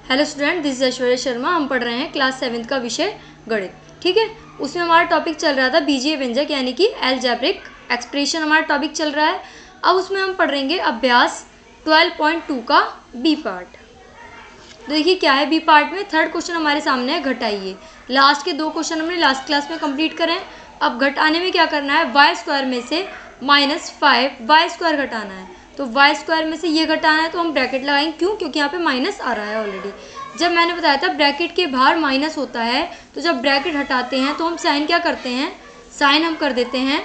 Hello student, this is Aishwarya Sharma. हम पढ़ रहे हैं क्लास 7th का विषय गणित। ठीक है, उसमें हमारा टॉपिक चल रहा था बीजीय व्यंजक यानी कि अलजेब्रिक एक्सप्रेशन हमारा टॉपिक चल रहा है। अब उसमें हम पढ़ेंगे अभ्यास 12.2 का बी पार्ट। तो देखिए क्या है बी पार्ट में। थर्ड क्वेश्चन हमारे सामने है घटाइए। लास्ट के दो क्वेश्चन हमने लास्ट क्लास में कंप्लीट करें। अब घटाने में क्या करना है, वाई स्क्वायर में से -5 वाई स्क्वायर घटाना है। तो वाई स्क्वायर में से ये घटाना है तो हम ब्रैकेट लगाएंगे। क्यों? क्योंकि यहाँ पे माइनस आ रहा है ऑलरेडी। जब मैंने बताया था ब्रैकेट के बाहर माइनस होता है, तो जब ब्रैकेट हटाते हैं तो हम साइन क्या करते हैं, साइन हम कर देते हैं,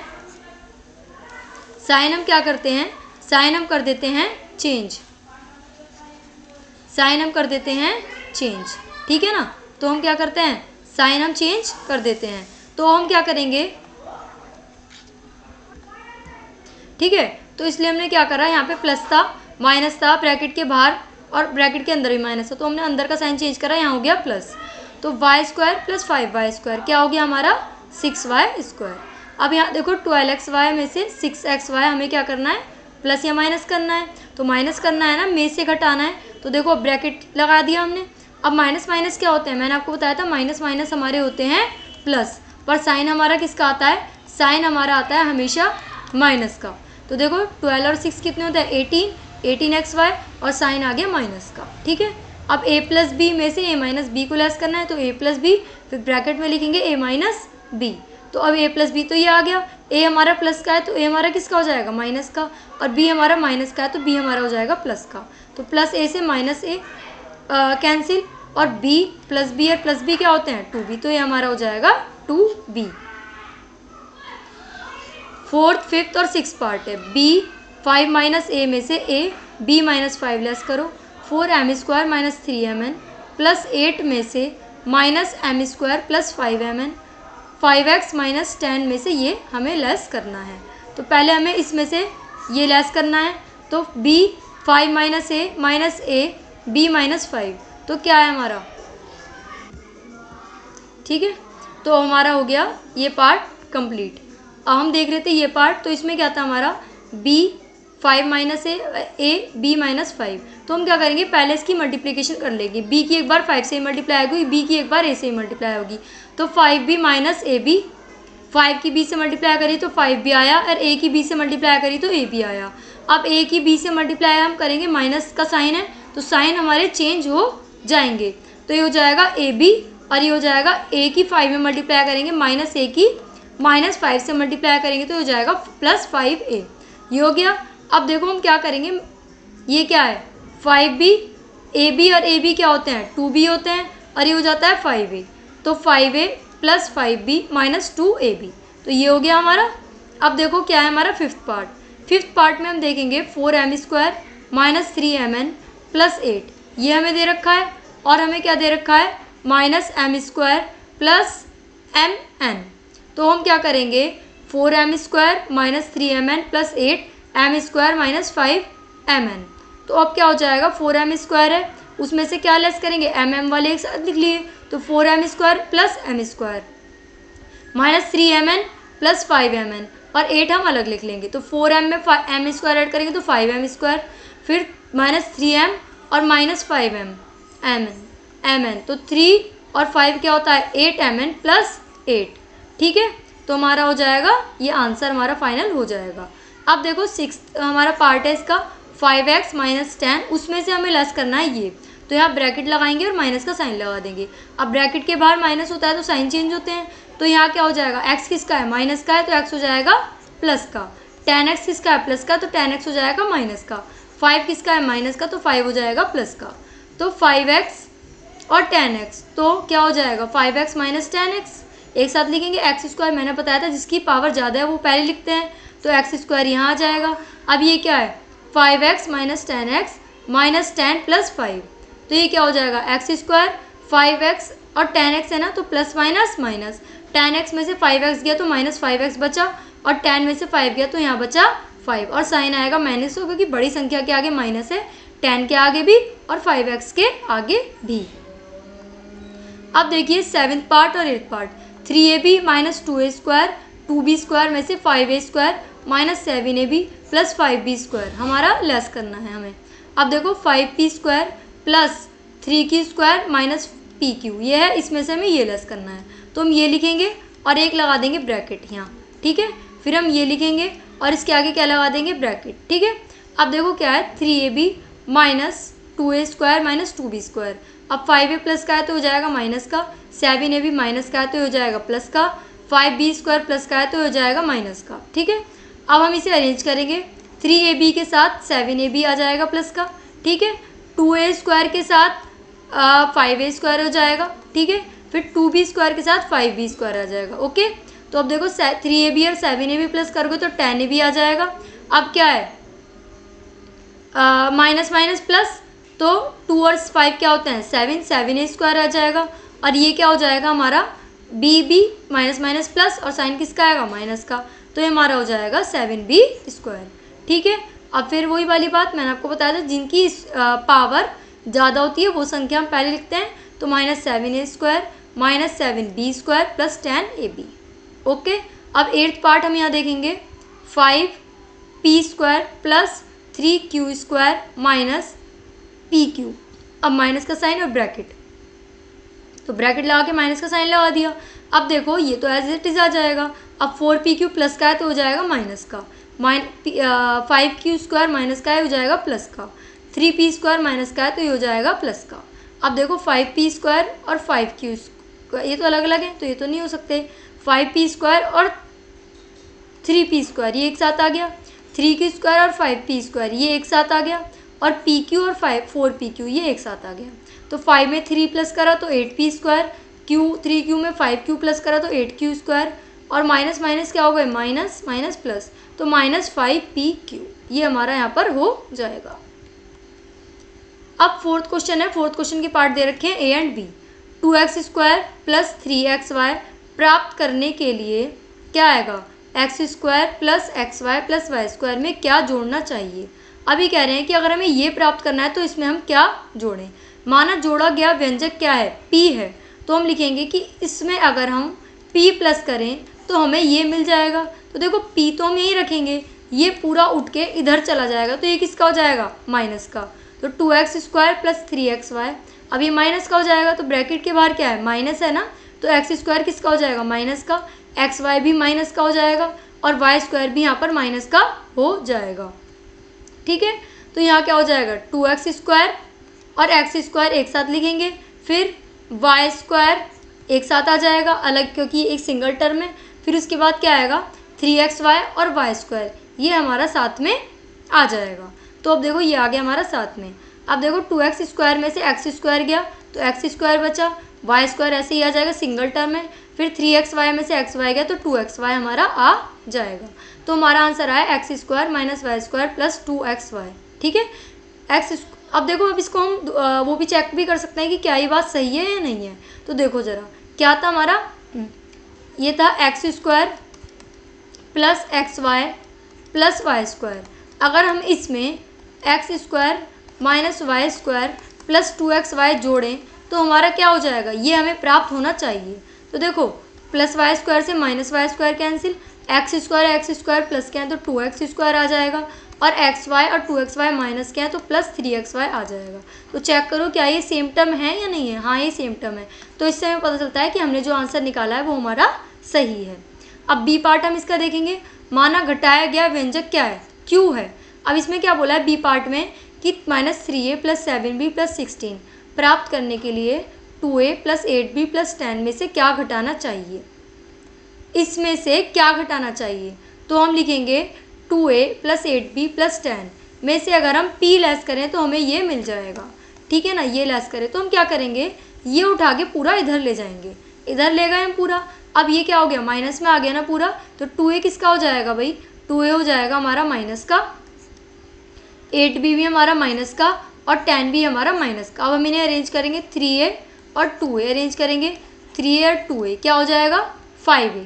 साइन हम क्या करते हैं, साइन हम कर देते हैं चेंज, साइन हम कर देते हैं चेंज। ठीक है ना, तो हम क्या करते हैं, साइन हम चेंज कर देते हैं। तो हम क्या करेंगे, ठीक है, तो इसलिए हमने क्या करा, यहाँ पे प्लस था, माइनस था, ब्रैकेट के बाहर और ब्रैकेट के अंदर भी माइनस था, तो हमने अंदर का साइन चेंज करा, यहाँ हो गया प्लस। तो Y square plus 5y square क्या हो गया हमारा 6y स्क्वायर। अब यहाँ देखो 12xy में से 6xy हमें क्या करना है, प्लस या माइनस करना है। तो माइनस करना है ना, में से घटाना है। तो देखो ब्रैकेट लगा दिया हमने। अब माइनस माइनस क्या होते हैं, मैंने आपको बताया था माइनस माइनस हमारे होते हैं प्लस, पर साइन हमारा किसका आता है, साइन हमारा आता है हमेशा माइनस का। तो देखो 12 और 6 कितने होते हैं 18xy और साइन आ गया माइनस का। ठीक है, अब a प्लस बी में से a माइनस बी को लेस करना है, तो a प्लस बी, फिर ब्रैकेट में लिखेंगे a माइनस बी। तो अब a प्लस बी तो ये आ गया, a हमारा प्लस का है तो a हमारा किसका हो जाएगा, माइनस का, और b हमारा माइनस का है तो b हमारा हो जाएगा प्लस का। तो प्लस a से माइनस a कैंसिल, और b प्लस बी और प्लस बी क्या होते हैं 2b, तो ये हमारा हो जाएगा 2b। फोर्थ, फिफ्थ और सिक्स पार्ट है। b 5 माइनस a में से a b माइनस 5 लेस करो, 4m square minus 3mn plus 8 में से minus m square plus 5mn, 5x minus 10 में से ये हमें लेस करना है। तो पहले हमें इसमें से ये लेस करना है। तो b 5 minus a b minus 5, तो क्या है हमारा, ठीक है, तो हमारा हो गया ये पार्ट कंप्लीट। अब हम देख रहे थे ये पार्ट, तो इसमें क्या था हमारा b 5 minus a b minus 5। तो हम क्या करेंगे, पहले इसकी मल्टीप्लिकेशन कर लेंगे। b की एक बार 5 से मल्टीप्लाई होगी, b की एक बार a से मल्टीप्लाई होगी। तो 5b माइनस ए बी, 5 की b से मल्टीप्लाई करी तो 5b आया, और a की b से मल्टीप्लाई करी तो a b आया। अब a की b से मल्टीप्लाई हम करेंगे, माइनस का साइन है तो साइन हमारे चेंज हो जाएंगे। तो ये हो जाएगा ए बी, और ये हो जाएगा a की 5 में मल्टीप्लाई करेंगे, माइनस a की माइनस 5 से मल्टीप्लाई करेंगे तो हो जाएगा प्लस 5a। ये हो गया। अब देखो हम क्या करेंगे, ये क्या है 5b, ab और ab क्या होते हैं 2b होते हैं, और ये हो जाता है 5a। तो 5a plus 5b minus 2ab, तो ये हो गया हमारा। अब देखो क्या है हमारा फिफ्थ पार्ट। फिफ्थ पार्ट में हम देखेंगे 4m square minus 3mn plus 8, ये हमें दे रखा है, और हमें क्या दे रखा है minus m square plus mn। तो हम क्या करेंगे 4m square minus 3mn plus 8m square minus 5mn। तो अब क्या हो जाएगा 4m स्क्वायर है, उसमें से क्या लेस करेंगे mm वाले एक साथ लिख लिए, तो 4m square plus m square minus 3mn plus 5mn, और 8 हम अलग लिख लेंगे। तो 4m में m स्क्वायर ऐड करेंगे तो 5m स्क्वायर, फिर माइनस 3m और माइनस 5m mn, तो 3 और 5 क्या होता है 8mn प्लस 8। ठीक है, तो हमारा हो जाएगा ये आंसर हमारा फाइनल हो जाएगा। अब देखो सिक्स हमारा पार्ट है इसका 5x माइनस 10, उसमें से हमें लेस करना है ये, तो यहाँ ब्रैकेट लगाएंगे और माइनस का साइन लगा देंगे। अब ब्रैकेट के बाहर माइनस होता है तो साइन चेंज होते हैं, तो यहाँ क्या हो जाएगा x किसका है माइनस का है तो x हो जाएगा प्लस का, 10x किसका है प्लस का तो 10x हो जाएगा माइनस का, 5 किसका है माइनस का तो 5 हो जाएगा प्लस का। तो 5x और 10x, तो क्या हो जाएगा 5x माइनस 10x, एक साथ लिखेंगे एक्स स्क्वायर, मैंने बताया था जिसकी पावर ज़्यादा है वो पहले लिखते हैं, तो एक्स स्क्वायर यहाँ आ जाएगा। अब ये क्या है 5x minus 10x minus 10 plus 5, तो ये क्या हो जाएगा एक्स स्क्वायर 5x और 10x है ना, तो प्लस माइनस माइनस, 10x में से 5x गया तो माइनस 5x बचा, और 10 में से 5 गया तो यहाँ बचा 5, और साइन आएगा माइनस हो, क्योंकि बड़ी संख्या के आगे माइनस है, 10 के आगे भी और 5x के आगे भी। अब देखिए सेवन्थ पार्ट और eighth part. 3ab minus 2a square 2b square में से 5a square minus 7ab plus 5b square हमारा लेस करना है हमें। अब देखो 5b square plus 3q² minus pq, ये है, इसमें से हमें ये लेस करना है, तो हम ये लिखेंगे और एक लगा देंगे ब्रैकेट यहाँ, ठीक है। फिर हम ये लिखेंगे और इसके आगे क्या लगा देंगे, ब्रैकेट, ठीक है। अब देखो क्या है, 3ab minus 2a² minus 2b²। अब 5a प्लस का है तो हो जाएगा माइनस का, 7ab माइनस का है तो हो जाएगा प्लस का, 5b² प्लस का है तो हो जाएगा माइनस का, ठीक है। अब हम इसे अरेंज करेंगे, 3ab के साथ 7ab आ जाएगा प्लस का, ठीक है। 2a² के साथ 5a² हो जाएगा, ठीक है। फिर 2b² के साथ 5b² आ जाएगा, ओके। तो अब देखो 3ab और 7ab प्लस करोगे तो 10ab आ जाएगा। अब क्या है, माइनस माइनस प्लस, तो 2 और 5 क्या होते हैं, 7a² आ जाएगा। और ये क्या हो जाएगा हमारा, b माइनस माइनस प्लस, और साइन किसका आएगा, माइनस का, तो ये हमारा हो जाएगा 7b², ठीक है। अब फिर वही वाली बात मैंने आपको बताया था, जिनकी पावर ज़्यादा होती है वो संख्या हम पहले लिखते हैं, तो -7a² minus 7b² plus 10ab, okay. अब 8th पार्ट हम यहाँ देखेंगे, 5p² plus 3q² minus pq। अब माइनस का साइन और ब्रैकेट, तो ब्रैकेट लगा के माइनस का साइन लगा दिया। अब देखो ये तो एज इट इज आ जाएगा। अब 4pq प्लस का है तो हो जाएगा माइनस का, 5q² माइनस का है हो जाएगा प्लस का, 3p² माइनस का है तो ये हो जाएगा प्लस का। अब देखो 5p² और 5q², ये तो अलग अलग है तो ये तो नहीं हो सकते, 5p² और 3p² ये एक साथ आ गया, 3q² और 5p² ये एक साथ आ गया, और pq और 4pq ये एक साथ आ गया। तो 5 में 3 प्लस करा तो 8p², 3q में 5q प्लस करा तो 8q², और माइनस माइनस क्या हो गए, माइनस माइनस प्लस, तो -5pq ये हमारा यहाँ पर हो जाएगा। अब 4th क्वेश्चन है, 4th क्वेश्चन के पार्ट दे रखे हैं a and b। 2x² plus 3xy प्राप्त करने के लिए क्या आएगा, x² plus xy plus y² में क्या जोड़ना चाहिए। अभी कह रहे हैं कि अगर हमें ये प्राप्त करना है तो इसमें हम क्या जोड़ें। माना जोड़ा गया व्यंजक क्या है, p है, तो हम लिखेंगे कि इसमें अगर हम p प्लस करें तो हमें ये मिल जाएगा। तो देखो p तो हम यहीं रखेंगे, ये पूरा उठ के इधर चला जाएगा, तो ये किसका हो जाएगा, माइनस का। तो 2x² प्लस 3xy, अब ये माइनस का हो जाएगा, तो ब्रैकेट के बाहर क्या है, माइनस है ना, तो x² किसका हो जाएगा, माइनस का, xy भी माइनस का हो जाएगा, और y² भी यहाँ पर माइनस का हो जाएगा, ठीक है। तो यहाँ क्या हो जाएगा, 2x² और x² एक साथ लिखेंगे, फिर y² एक साथ आ जाएगा अलग, क्योंकि एक सिंगल टर्म है। फिर उसके बाद क्या आएगा, 3xy और y² ये हमारा साथ में आ जाएगा। तो अब देखो ये आ गया हमारा साथ में। अब देखो 2x² में से x² गया तो x² बचा, y² ऐसे ही आ जाएगा, सिंगल टर्म है। फिर 3xy में से xy गया तो 2xy हमारा आ जाएगा। तो हमारा आंसर आया x² minus y² plus 2xy, ठीक है। अब देखो, अब इसको हम वो भी चेक भी कर सकते हैं कि क्या ये बात सही है या नहीं है। तो देखो ज़रा क्या था हमारा, ये था x² plus xy plus y²। अगर हम इसमें x² minus y² plus 2xy जोड़ें तो हमारा क्या हो जाएगा, ये हमें प्राप्त होना चाहिए। तो देखो प्लस y² से minus y² cancel, x² plus के हैं तो 2x² आ जाएगा, और xy और 2xy माइनस के हैं तो प्लस 3xy आ जाएगा। तो चेक करो क्या ये सेम टर्म है या नहीं है, हाँ ये सेम टर्म है। तो इससे हमें पता चलता है कि हमने जो आंसर निकाला है वो हमारा सही है। अब बी पार्ट हम इसका देखेंगे। माना घटाया गया व्यंजक क्या है, q है। अब इसमें क्या बोला है बी पार्ट में कि -3a प्लस 7b प्लस 16 प्राप्त करने के लिए 2a प्लस 8b प्लस 10 में से क्या घटाना चाहिए। इसमें से क्या घटाना चाहिए, तो हम लिखेंगे 2a प्लस 8b प्लस 10 में से अगर हम p लेस करें तो हमें ये मिल जाएगा, ठीक है ना। ये लेस करें तो हम क्या करेंगे, ये उठा के पूरा इधर ले जाएंगे, इधर ले गए हम पूरा। अब ये क्या हो गया, माइनस में आ गया ना पूरा, तो 2a किसका हो जाएगा भाई, 2a हो जाएगा हमारा माइनस का, 8b भी हमारा माइनस का, और 10 भी हमारा माइनस का। अब हम इन्हें अरेंज करेंगे, 3a और 2a अरेंज करेंगे, 3a और 2a क्या हो जाएगा 5a,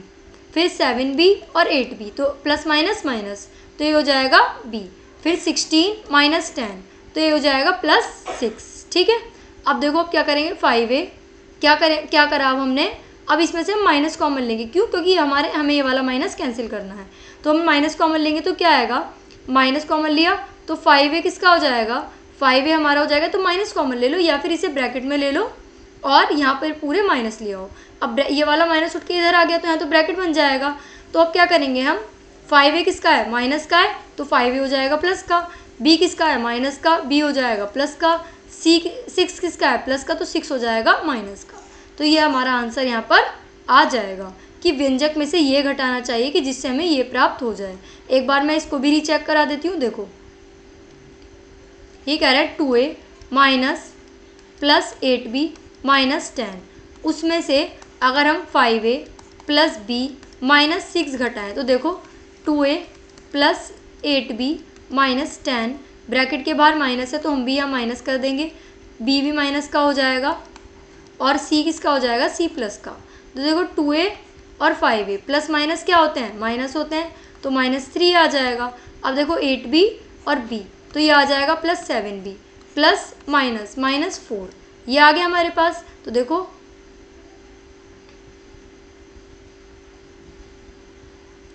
फिर 7b और 8b तो प्लस माइनस माइनस तो ये हो जाएगा b, फिर 16 माइनस 10 तो ये हो जाएगा प्लस 6, ठीक है। अब देखो अब क्या करेंगे, 5a क्या करा अब हमने, अब इसमें से हम माइनस कॉमन लेंगे, क्यों, क्योंकि हमें ये वाला माइनस कैंसिल करना है। तो हम माइनस कॉमन लेंगे तो क्या आएगा, माइनस कॉमन लिया तो 5a किसका हो जाएगा, 5a हमारा हो जाएगा, तो माइनस कॉमन ले लो या फिर इसे ब्रैकेट में ले लो और यहाँ पर पूरे माइनस ले आओ। अब ये वाला माइनस उठ के इधर आ गया तो यहाँ तो ब्रैकेट बन जाएगा। तो अब क्या करेंगे हम, 5a किसका है, माइनस का है, तो 5a हो जाएगा प्लस का। b किसका है, माइनस का, b हो जाएगा प्लस का। 6 किसका है, प्लस का, तो 6 हो जाएगा माइनस का। तो ये हमारा आंसर यहाँ पर आ जाएगा कि व्यंजक में से ये घटाना चाहिए कि जिससे हमें ये प्राप्त हो जाए। एक बार मैं इसको भी रीचेक करा देती हूँ। देखो ये कह रहा है 2a minus plus 8b minus 10, उसमें से अगर हम 5a प्लस b माइनस 6 घटाएं तो देखो 2a plus 8b minus 10, bracket के बाहर माइनस है तो हम भी यहाँ माइनस कर देंगे, b भी माइनस का हो जाएगा और c किसका हो जाएगा, c प्लस का। तो देखो 2a और 5a प्लस माइनस क्या होते हैं, माइनस होते हैं, तो माइनस 3 आ जाएगा। अब देखो 8b और b, तो ये आ जाएगा plus 7b plus minus minus 4, ये आ गया हमारे पास। तो देखो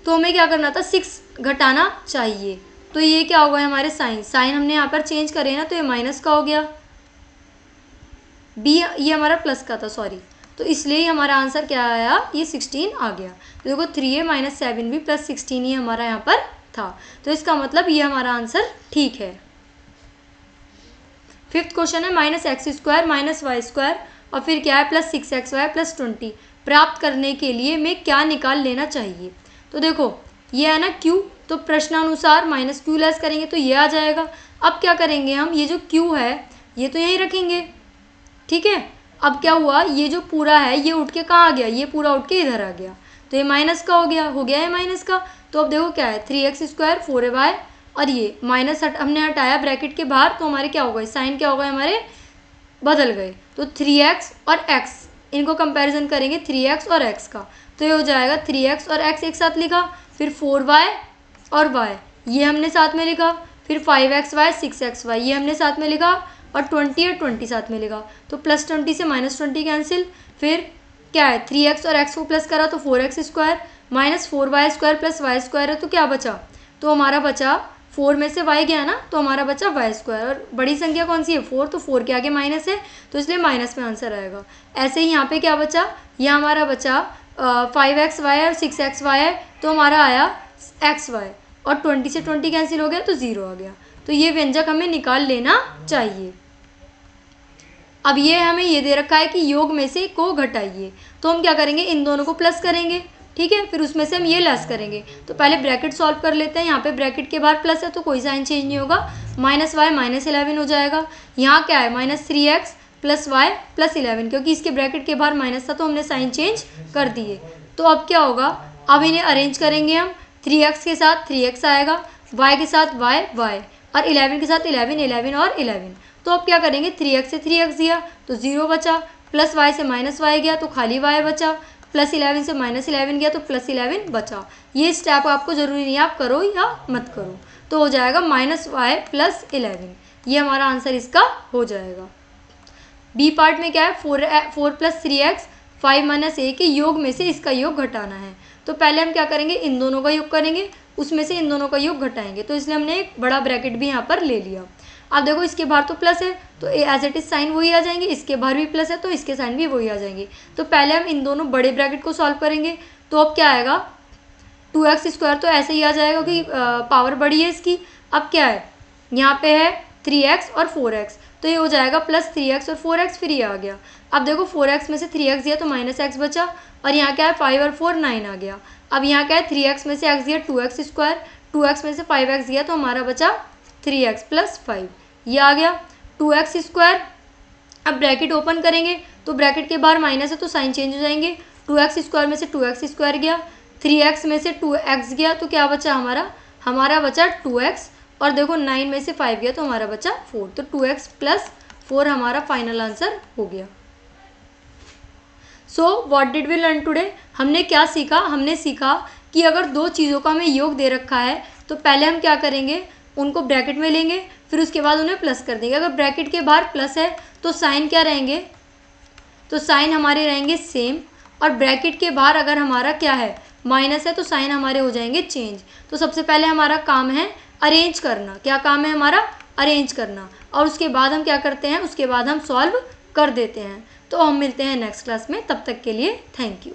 तो हमें क्या करना था, 6 घटाना चाहिए। तो ये क्या होगा हमारे साइन हमने यहाँ पर चेंज करे ना, तो ये माइनस का हो गया, b ये हमारा प्लस का था सॉरी, तो इसलिए हमारा आंसर क्या आया, ये 16 आ गया। तो देखो 3a माइनस 7b प्लस 16 ये हमारा यहाँ पर था, तो इसका मतलब ये हमारा आंसर ठीक है। 5th क्वेश्चन है minus x square minus y square और फिर क्या है प्लस 6xy प्लस 20 प्राप्त करने के लिए मैं क्या निकाल लेना चाहिए। तो देखो ये है ना q, तो प्रश्नानुसार माइनस q लेस करेंगे तो ये आ जाएगा। अब क्या करेंगे हम, ये जो q है ये तो यहीं रखेंगे, ठीक है। अब क्या हुआ, ये जो पूरा है ये उठ के कहाँ आ गया, ये पूरा उठ के इधर आ गया, तो ये माइनस का हो गया है माइनस का। तो अब देखो क्या है 3x स्क्वायर 4y और ये माइनस हमने हटाया ब्रैकेट के बाहर, तो हमारे क्या हो गए, साइन क्या हो गए हमारे बदल गए। तो 3x और x इनको कंपैरिजन करेंगे 3x और x का, तो ये हो जाएगा 3x और x एक साथ लिखा, फिर 4y और y ये हमने साथ में लिखा, फिर 5xy 6xy ये हमने साथ में लिखा और 20 और 20 साथ में लिखा। तो प्लस 20 से माइनस 20 कैंसिल, फिर क्या है 3x और x को प्लस करा तो 4x square minus 4y square plus y square है, तो क्या बचा, तो हमारा बचा 4 में से y गया ना, तो हमारा बचा y स्क्वायर। और बड़ी संख्या कौन सी है 4, तो 4 के आगे माइनस है तो इसलिए माइनस में आंसर आएगा। ऐसे ही यहाँ पे क्या बचा, यह हमारा बचा 5xy और 6xy है, तो हमारा आया xy और 20 से 20 कैंसिल हो गया तो 0 आ गया। तो ये व्यंजक हमें निकाल लेना चाहिए। अब ये हमें ये दे रखा है कि योग में से को घटाइए, तो हम क्या करेंगे, इन दोनों को प्लस करेंगे, ठीक है, फिर उसमें से हम ये लेस करेंगे। तो पहले ब्रैकेट सॉल्व कर लेते हैं। यहाँ पे ब्रैकेट के बाहर प्लस है तो कोई साइन चेंज नहीं होगा, माइनस वाई माइनस 11 हो जाएगा। यहाँ क्या है minus 3x plus Y plus 11, क्योंकि इसके ब्रैकेट के बाहर माइनस था तो हमने साइन चेंज कर दिए। तो अब क्या होगा, अब इन्हें अरेंज करेंगे हम, 3x के साथ 3x आएगा, y के साथ y और 11 के साथ 11 और 11। तो अब क्या करेंगे, 3x से 3x दिया तो 0 बचा, प्लस y से माइनस y गया तो खाली y बचा, प्लस 11 से माइनस 11 गया तो प्लस 11 बचा। ये स्टेप आपको ज़रूरी नहीं है आप करो या मत करो, तो हो जाएगा माइनस y प्लस 11, ये हमारा आंसर इसका हो जाएगा। बी पार्ट में क्या है 4 प्लस 3x 5 माइनस a के योग में से इसका योग घटाना है। तो पहले हम क्या करेंगे, इन दोनों का योग करेंगे, उसमें से इन दोनों का योग घटाएंगे, तो इसलिए हमने एक बड़ा ब्रैकेट भी यहाँ पर ले लिया। अब देखो इसके बाहर तो प्लस है तो एज इट इज साइन वही आ जाएंगे, इसके बाहर भी प्लस है तो इसके साइन भी वही आ जाएंगे। तो पहले हम इन दोनों बड़े ब्रैकेट को सॉल्व करेंगे, तो अब क्या आएगा 2x स्क्वायर तो ऐसे ही आ जाएगा कि पावर बड़ी है इसकी। अब क्या है यहाँ पे है 3x और 4x, तो ये हो जाएगा प्लस 3x और 4x, फिर ये आ गया। अब देखो 4x में से 3x दिया तो माइनस x बचा, और यहाँ क्या है 5 और 4 9 आ गया। अब यहाँ क्या है 3x में से x दिया 2x स्क्वायर, 2x में से 5x दिया तो हमारा बचा 3x प्लस 5, ये आ गया 2x स्क्वायर। अब ब्रैकेट ओपन करेंगे तो ब्रैकेट के बाहर माइनस है तो साइन चेंज हो जाएंगे, 2x स्क्वायर में से 2x स्क्वायर गया, 3x में से 2x गया तो क्या बचा हमारा बचा 2x, और देखो 9 में से 5 गया तो हमारा बचा 4, तो 2x प्लस 4 हमारा फाइनल आंसर हो गया। So what did we learn today, हमने क्या सीखा, हमने सीखा कि अगर दो चीज़ों का हमें योग दे रखा है तो पहले हम क्या करेंगे, उनको ब्रैकेट में लेंगे, फिर उसके बाद उन्हें प्लस कर देंगे। अगर ब्रैकेट के बाहर प्लस है तो साइन क्या रहेंगे, तो साइन हमारे रहेंगे सेम, और ब्रैकेट के बाहर अगर हमारा क्या है माइनस है तो साइन हमारे हो जाएंगे चेंज। तो सबसे पहले हमारा काम है अरेंज करना, क्या काम है हमारा अरेंज करना, और उसके बाद हम क्या करते हैं, उसके बाद हम सॉल्व कर देते हैं। तो हम मिलते हैं नेक्स्ट क्लास में, तब तक के लिए थैंक यू।